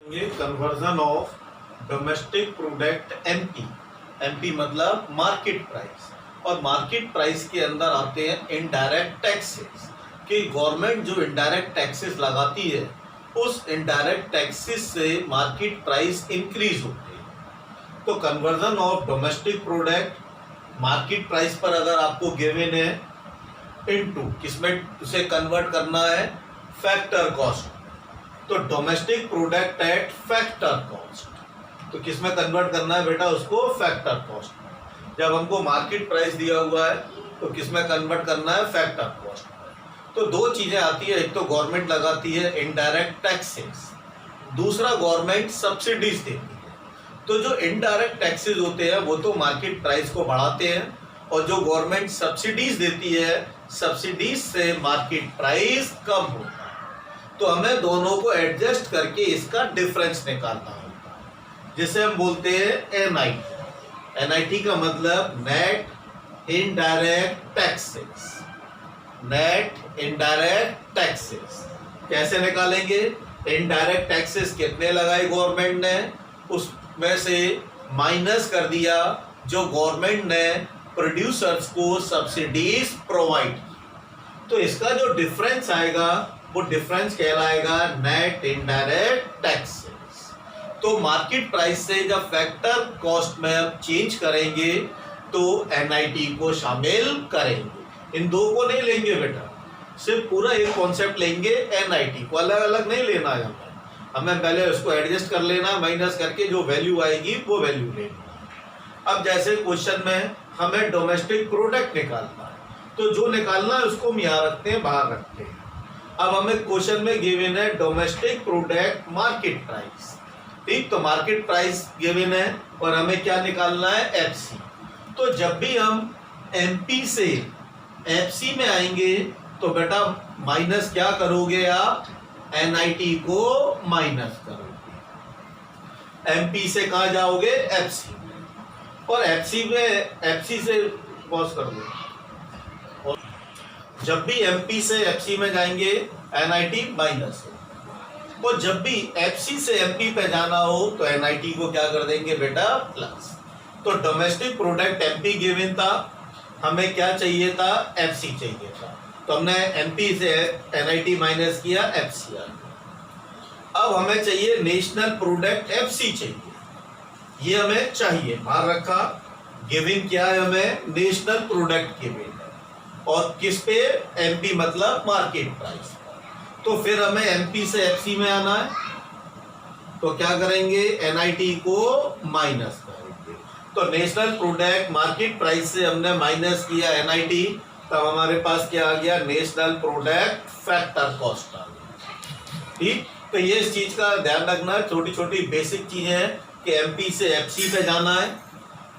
ये conversion of domestic product MP. MP मतलब market price, और मार्केट प्राइस के अंदर आते हैं इनडायरेक्ट टैक्सेस कि गवर्नमेंट जो इनडायरेक्ट टैक्सेस लगाती है उस इनडायरेक्ट टैक्सेस से मार्केट प्राइस इंक्रीज होती है। तो conversion of domestic product market price पर अगर आपको गिवन है इनटू किसमें उसे कन्वर्ट करना है फैक्टर कॉस्ट, तो domestic product at factor cost, तो किसमें कन्वर्ट करना है बेटा उसको फैक्टर कॉस्ट। जब हमको मार्केट प्राइस दिया हुआ है तो किसमें कन्वर्ट करना है फैक्टर कॉस्ट। तो दो चीजें आती है, एक तो गवर्नमेंट लगाती है इनडायरेक्ट टैक्सेस, दूसरा गवर्नमेंट सब्सिडीज देती है। तो जो इनडायरेक्ट टैक्सेस होते हैं वो तो मार्केट प्राइस को बढ़ाते हैं, और जो गवर्नमेंट सब्सिडीज देती है सब्सिडीज से मार्केट प्राइस कम होता है। तो हमें दोनों को एडजस्ट करके इसका डिफरेंस निकालना होता है, जिसे हम बोलते हैं एनआईटी। एनआईटी का मतलब net indirect taxes. Net indirect taxes कैसे निकालेंगे? इनडायरेक्ट टैक्सेस कितने लगाए गवर्नमेंट ने, उसमें से माइनस कर दिया जो गवर्नमेंट ने प्रोड्यूसर्स को सब्सिडीज प्रोवाइड की। तो इसका जो डिफरेंस आएगा वो डिफरेंस कहलाएगा नेट इनडायरेक्ट टैक्सेस। तो मार्केट प्राइस से जब फैक्टर कॉस्ट में अब चेंज करेंगे तो एनआईटी को शामिल करेंगे। इन दो को नहीं लेंगे बेटा, सिर्फ पूरा एक कॉन्सेप्ट लेंगे, एनआईटी को अलग अलग नहीं लेना है हमें पहले उसको एडजस्ट कर लेना, माइनस करके जो वैल्यू आएगी वो वैल्यू लेनी। अब जैसे क्वेश्चन में हमें डोमेस्टिक प्रोडक्ट निकालना है, तो जो निकालना है उसको हम यहाँ रखते हैं, बाहर रखते हैं। अब हमें क्वेश्चन में गिवन है डोमेस्टिक प्रोडक्ट मार्केट प्राइस, ठीक, तो मार्केट प्राइस गिवन है और हमें क्या निकालना है एफसी। तो जब भी हम एमपी से एफसी में आएंगे तो बेटा माइनस क्या करोगे आप, एनआईटी को माइनस करोगे। एमपी से कहाँ जाओगे एफसी, और एफसी से पॉज कर दो, और जब भी एमपी से एफसी में जाएंगे एनआईटी माइनस हो, और जब भी एफसी से एमपी पे जाना हो तो एनआईटी को क्या कर देंगे बेटा प्लस। तो डोमेस्टिक प्रोडक्ट एमपी गिवन था, हमें क्या चाहिए था एफसी चाहिए था, तो हमने एमपी से एनआईटी माइनस किया, एफसी आ गया। अब हमें चाहिए नेशनल प्रोडक्ट एफसी चाहिए, ये हमें चाहिए, बाहर रखा। गिविंग क्या है हमें नेशनल प्रोडक्ट गिविंग है, और किस पे एमपी मतलब मार्केट प्राइस। तो फिर हमें एमपी से एफसी में आना है, तो क्या करेंगे एनआईटी को माइनस करेंगे। तो नेशनल प्रोडक्ट मार्केट प्राइस से हमने माइनस किया एनआईटी, तब हमारे पास क्या आ गया नेशनल प्रोडक्ट फैक्टर कॉस्ट आ गया, ठीक। तो ये इस चीज का ध्यान रखना, छोटी छोटी बेसिक चीजें हैं कि एमपी से एफसी पे जाना है,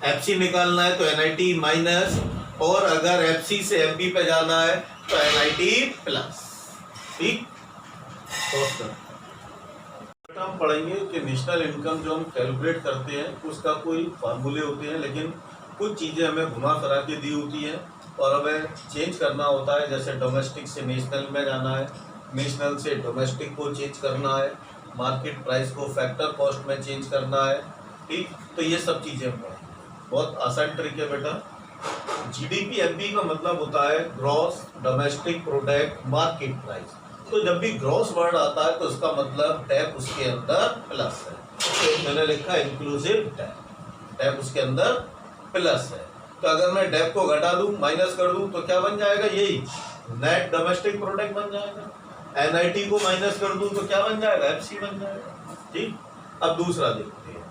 एफसी निकालना है तो एनआईटी माइनस, और अगर एफसी से एमपी पे जाना है तो एनआईटी प्लस, ठीक। तो हम पढ़ेंगे कि नेशनल इनकम जो हम कैलकुलेट करते हैं उसका कोई फार्मूले होते हैं, लेकिन कुछ चीज़ें हमें घुमा फिरा के दी होती हैं और हमें चेंज करना होता है। जैसे डोमेस्टिक से नेशनल में जाना है, नेशनल से डोमेस्टिक को चेंज करना है, मार्केट प्राइस को फैक्टर कॉस्ट में चेंज करना है, ठीक। तो ये सब चीज़ें पढ़ें, बहुत आसान ट्रिक है बेटा। जीडीपी एमपी का मतलब होता है gross domestic product market price. तो जब भी ग्रॉस वर्ड आता है तो उसका मतलब टैप उसके अंदर प्लस है, तो मैंने लिखा इंक्लूसिव टैप, टैप उसके अंदर प्लस है। तो अगर मैं डेप को घटा दूं, माइनस कर दूं, तो क्या बन जाएगा यही नेट डोमेस्टिक प्रोडक्ट बन जाएगा। एनआईटी को माइनस कर दूं तो क्या बन जाएगा एफसी बन जाएगा, ठीक। अब दूसरा देखते हैं,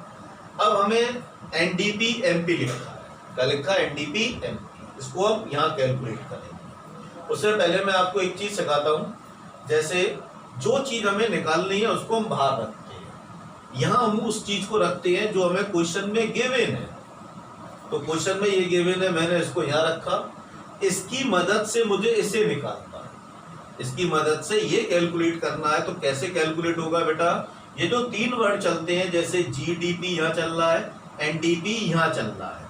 अब हमें एनडीपी एमपी लिखा है, क्या लिखा है एनडीपी एमपी, इसको हम यहाँ कैलकुलेट करेंगे। उससे पहले मैं आपको एक चीज सिखाता हूँ, जैसे जो चीज हमें निकालनी है उसको हम बाहर रखते हैं, यहाँ हम उस चीज को रखते हैं जो हमें क्वेश्चन में गिवन है। तो क्वेश्चन में ये गिवन है, मैंने इसको यहाँ रखा, इसकी मदद से मुझे इसे निकालना है, इसकी मदद से ये कैलकुलेट करना है। तो कैसे कैलकुलेट होगा बेटा, ये जो तीन वर्ड चलते हैं, जैसे जीडीपी यहाँ चल रहा है, एनडीपी यहाँ चल रहा है,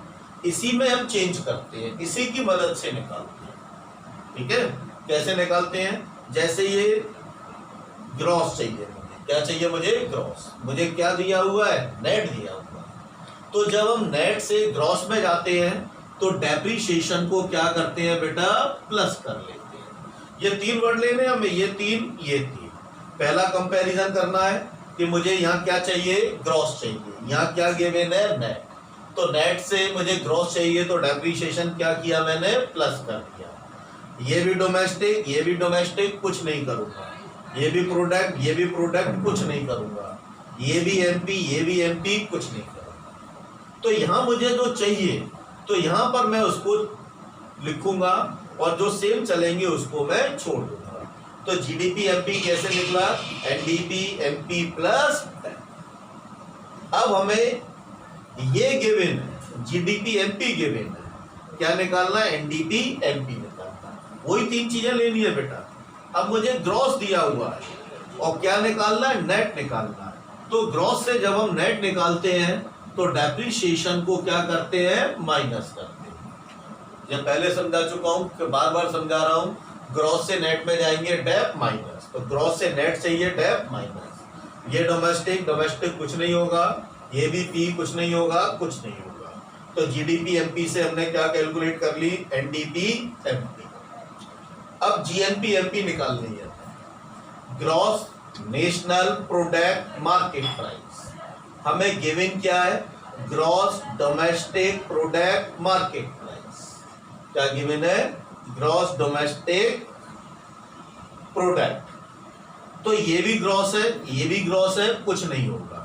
इसी में हम चेंज करते हैं, इसी की मदद से निकालते हैं, ठीक है। कैसे निकालते हैं, जैसे ये ग्रॉस चाहिए मुझे, क्या चाहिए मुझे? ग्रॉस। मुझे क्या दिया हुआ है? नेट दिया हुआ है। तो जब हम नेट से ग्रॉस में जाते हैं तो डेप्रीशिएशन को क्या करते हैं बेटा? प्लस कर लेते हैं। ये 3 वर्ड लेने हैं हमें, ये 3 ये 3। पहला कंपैरिजन करना है कि मुझे यहाँ क्या चाहिए? ग्रॉस चाहिए। यहाँ क्या गिवन है? नेट। तो नेट से मुझे ग्रॉस चाहिए तो डेप्रीशिएशन क्या किया मैंने? प्लस कर दिया। ये भी डोमेस्टिक, ये भी डोमेस्टिक, कुछ नहीं करूंगा। ये भी प्रोडक्ट, ये भी प्रोडक्ट, कुछ नहीं करूंगा। ये भी एमपी, ये भी एमपी, कुछ नहीं करूंगा। तो यहाँ मुझे जो चाहिए तो यहाँ पर मैं उसको लिखूंगा और जो सेम चलेंगे उसको मैं छोड़ दूंगा। तो जीडीपी एमपी कैसे निकला? NDP MP plus. अब हमें ये गिवन है, जीडीपी एमपी गिवन है, क्या निकालना है? एनडीपी एमपी निकालना है। वही 3 चीजें लेनी है बेटा। अब मुझे ग्रॉस दिया हुआ है और क्या निकालना है? नेट निकालना है। तो ग्रॉस से जब हम नेट निकालते हैं तो डेप्रीशिएशन को क्या करते हैं? माइनस करते हैं। जब पहले समझा चुका हूं, बार बार समझा रहा हूं, ग्रॉस से नेट में जाएंगे डेप माइनस, तो ग्रॉस से नेट चाहिए डेप माइनस। ये डोमेस्टिक, डोमेस्टिक कुछ नहीं होगा, ये भी पी कुछ नहीं होगा, कुछ नहीं होगा। तो जीडीपी एमपी से हमने क्या कैलकुलेट कर ली? NDP MP. अब जीएनपी एमपी निकालनी है, gross national product market price. हमें गिवन क्या है? Gross domestic product market price. क्या गिवन है? Gross domestic product. तो ये भी ग्रॉस है, ये भी ग्रॉस है, कुछ नहीं होगा।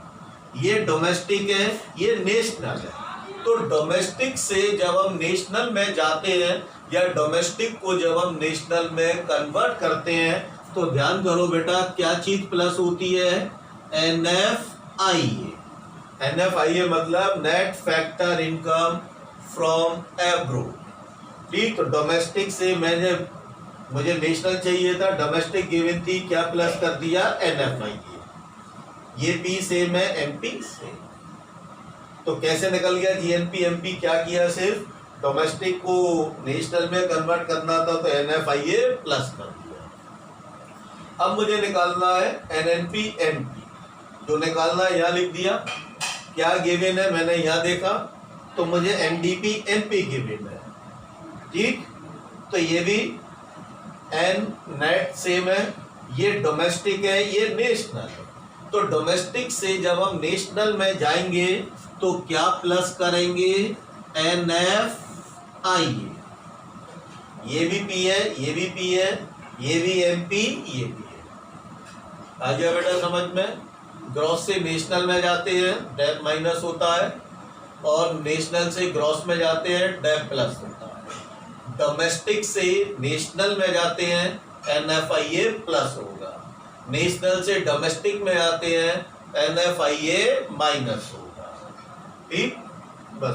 ये डोमेस्टिक है, ये नेशनल है। तो डोमेस्टिक से जब हम नेशनल में जाते हैं या डोमेस्टिक को जब हम नेशनल में कन्वर्ट करते हैं तो ध्यान करो बेटा, क्या चीज प्लस होती है? एनएफआईए। एनएफआईए मतलब net factor income from abroad. ठीक, तो डोमेस्टिक से मुझे नेशनल चाहिए था, डोमेस्टिक गिवन थी, क्या प्लस कर दिया? एनएफआईए। ये पी सेम है एमपी से। तो कैसे निकल गया जीएनपी एमपी? क्या किया? सिर्फ डोमेस्टिक को नेशनल में कन्वर्ट करना था तो एनएफआईए प्लस कर दिया। अब मुझे निकालना है एनएनपी एमपी। जो निकालना है यहाँ लिख दिया। क्या गिवन है मैंने यहाँ देखा, तो मुझे एनडीपी एमपी गिवन है। ठीक, तो ये भी एन नेट सेम है, ये डोमेस्टिक है, ये नेशनल है। तो डोमेस्टिक से जब हम नेशनल में जाएंगे तो क्या प्लस करेंगे? एनएफआईए। ये भी पी है, ये भी पी है, ये भी एमपी, ये भी है। आ गया बेटा समझ में? ग्रॉस से नेशनल में जाते हैं डेप माइनस होता है और नेशनल से ग्रॉस में जाते हैं डेप प्लस होता है। डोमेस्टिक से नेशनल में जाते हैं एनएफआईए प्लस होगा, नेशनल से डोमेस्टिक में आते हैं एनएफआईए माइनस होगा। ठीक, बस